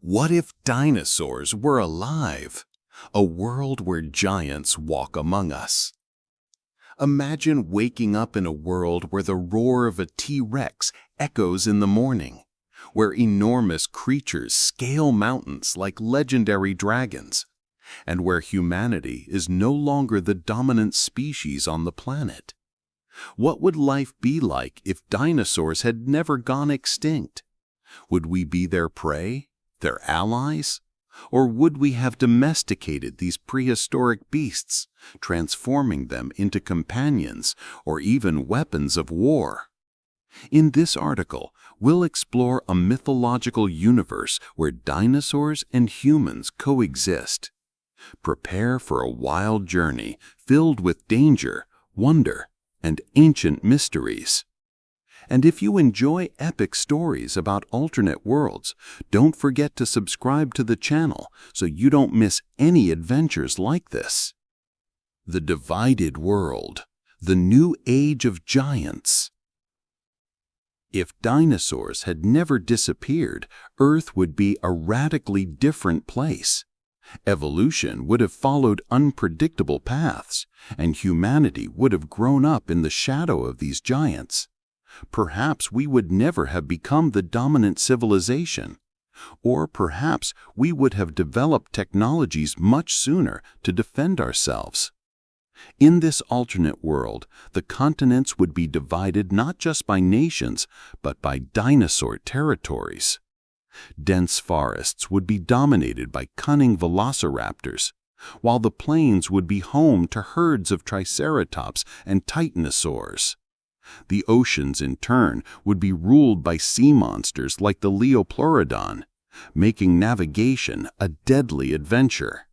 What if dinosaurs were alive? A world where giants walk among us. Imagine waking up in a world where the roar of a T-Rex echoes in the morning, where enormous creatures scale mountains like legendary dragons, and where humanity is no longer the dominant species on the planet. What would life be like if dinosaurs had never gone extinct? Would we be their prey? Their allies? Or would we have domesticated these prehistoric beasts, transforming them into companions or even weapons of war? In this article, we'll explore a mythological universe where dinosaurs and humans coexist. Prepare for a wild journey filled with danger, wonder, and ancient mysteries. And if you enjoy epic stories about alternate worlds, don't forget to subscribe to the channel so you don't miss any adventures like this. The Divided World, the New Age of Giants. If dinosaurs had never disappeared, Earth would be a radically different place. Evolution would have followed unpredictable paths, and humanity would have grown up in the shadow of these giants. Perhaps we would never have become the dominant civilization, or perhaps we would have developed technologies much sooner to defend ourselves. In this alternate world, the continents would be divided not just by nations, but by dinosaur territories. Dense forests would be dominated by cunning velociraptors, while the plains would be home to herds of Triceratops and Titanosaurs. The oceans, in turn, would be ruled by sea monsters like the Leopleurodon, making navigation a deadly adventure.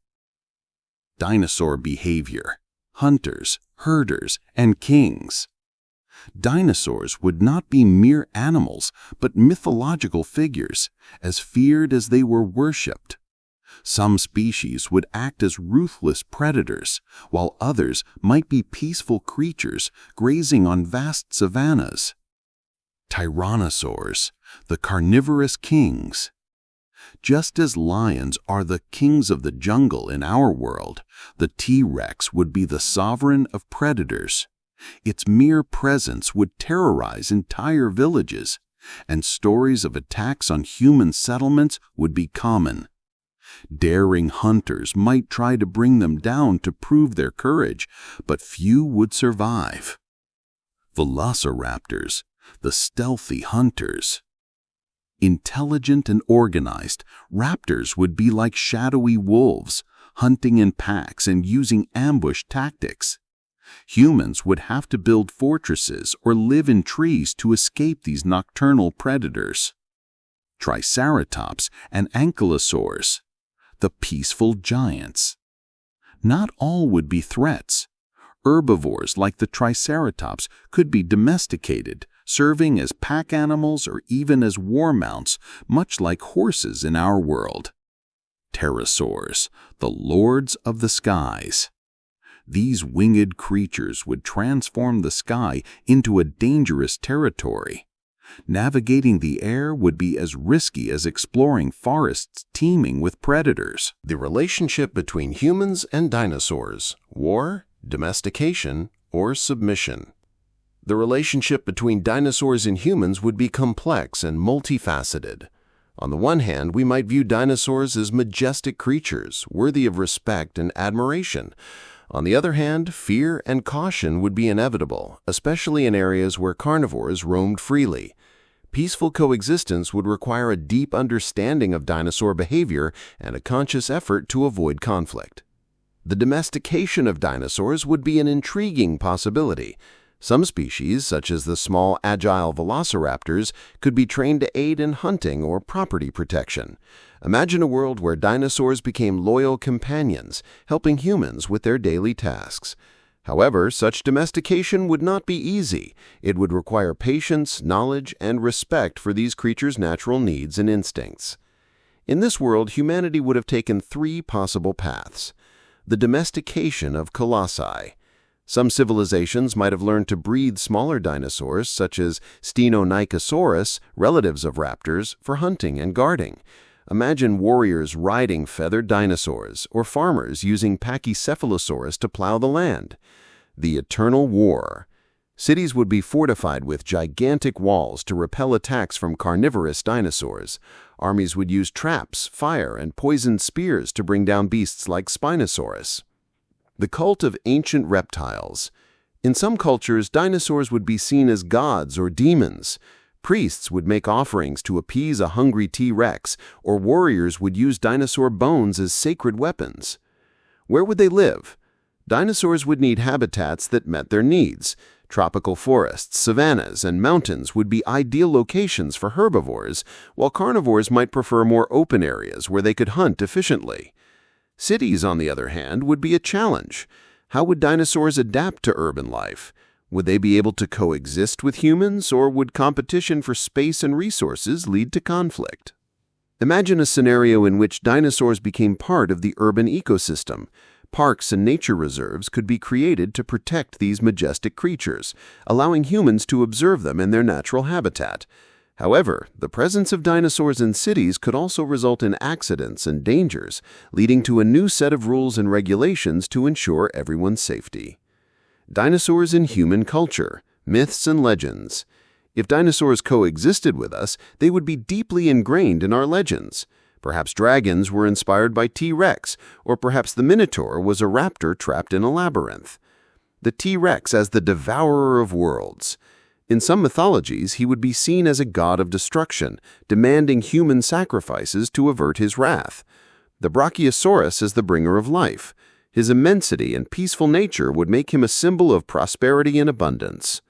Dinosaur behavior: hunters, herders, and kings. Dinosaurs would not be mere animals, but mythological figures, as feared as they were worshipped. Some species would act as ruthless predators, while others might be peaceful creatures grazing on vast savannas. Tyrannosaurs, the carnivorous kings. Just as lions are the kings of the jungle in our world, the T-Rex would be the sovereign of predators. Its mere presence would terrorize entire villages, and stories of attacks on human settlements would be common. Daring hunters might try to bring them down to prove their courage, but few would survive. Velociraptors, the stealthy hunters. Intelligent and organized, raptors would be like shadowy wolves, hunting in packs and using ambush tactics. Humans would have to build fortresses or live in trees to escape these nocturnal predators. Triceratops and ankylosaurs, the peaceful giants. Not all would be threats. Herbivores like the Triceratops could be domesticated, serving as pack animals or even as war mounts, much like horses in our world. Pterosaurs, the lords of the skies. These winged creatures would transform the sky into a dangerous territory. Navigating the air would be as risky as exploring forests teeming with predators. The relationship between humans and dinosaurs: war, domestication, or submission. The relationship between dinosaurs and humans would be complex and multifaceted. On the one hand, we might view dinosaurs as majestic creatures, worthy of respect and admiration. On the other hand, fear and caution would be inevitable, especially in areas where carnivores roamed freely. Peaceful coexistence would require a deep understanding of dinosaur behavior and a conscious effort to avoid conflict. The domestication of dinosaurs would be an intriguing possibility. Some species, such as the small, agile velociraptors, could be trained to aid in hunting or property protection. Imagine a world where dinosaurs became loyal companions, helping humans with their daily tasks. However, such domestication would not be easy. It would require patience, knowledge, and respect for these creatures' natural needs and instincts. In this world, humanity would have taken three possible paths. The domestication of colossi. Some civilizations might have learned to breed smaller dinosaurs, such as Stenonychosaurus, relatives of raptors, for hunting and guarding. Imagine warriors riding feathered dinosaurs or farmers using Pachycephalosaurus to plow the land. The eternal war. Cities would be fortified with gigantic walls to repel attacks from carnivorous dinosaurs. Armies would use traps, fire, and poisoned spears to bring down beasts like Spinosaurus. The cult of ancient reptiles. In some cultures, dinosaurs would be seen as gods or demons. Priests would make offerings to appease a hungry T-Rex, or warriors would use dinosaur bones as sacred weapons. Where would they live? Dinosaurs would need habitats that met their needs. Tropical forests, savannas, and mountains would be ideal locations for herbivores, while carnivores might prefer more open areas where they could hunt efficiently. Cities, on the other hand, would be a challenge. How would dinosaurs adapt to urban life? Would they be able to coexist with humans, or would competition for space and resources lead to conflict? Imagine a scenario in which dinosaurs became part of the urban ecosystem. Parks and nature reserves could be created to protect these majestic creatures, allowing humans to observe them in their natural habitat. However, the presence of dinosaurs in cities could also result in accidents and dangers, leading to a new set of rules and regulations to ensure everyone's safety. Dinosaurs in human culture, myths and legends. If dinosaurs coexisted with us, they would be deeply ingrained in our legends. Perhaps dragons were inspired by T-Rex, or perhaps the Minotaur was a raptor trapped in a labyrinth. The T-Rex as the devourer of worlds. In some mythologies, he would be seen as a god of destruction, demanding human sacrifices to avert his wrath. The Brachiosaurus as the bringer of life. His immensity and peaceful nature would make him a symbol of prosperity and abundance.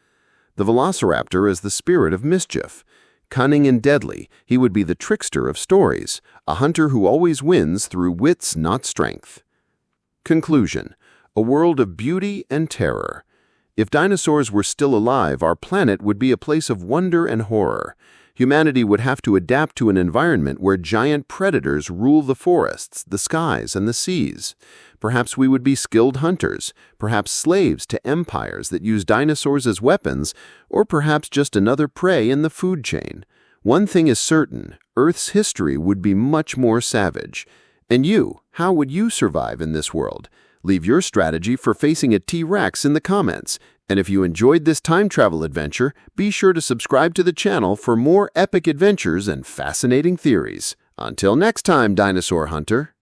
The Velociraptor as the spirit of mischief. Cunning and deadly, he would be the trickster of stories, a hunter who always wins through wits, not strength. Conclusion: a world of beauty and terror. If dinosaurs were still alive, our planet would be a place of wonder and horror. Humanity would have to adapt to an environment where giant predators rule the forests, the skies, and the seas. Perhaps we would be skilled hunters, perhaps slaves to empires that use dinosaurs as weapons, or perhaps just another prey in the food chain. One thing is certain, Earth's history would be much more savage. And you, how would you survive in this world? Leave your strategy for facing a T-Rex in the comments. And if you enjoyed this time travel adventure, be sure to subscribe to the channel for more epic adventures and fascinating theories. Until next time, Dinosaur Hunter.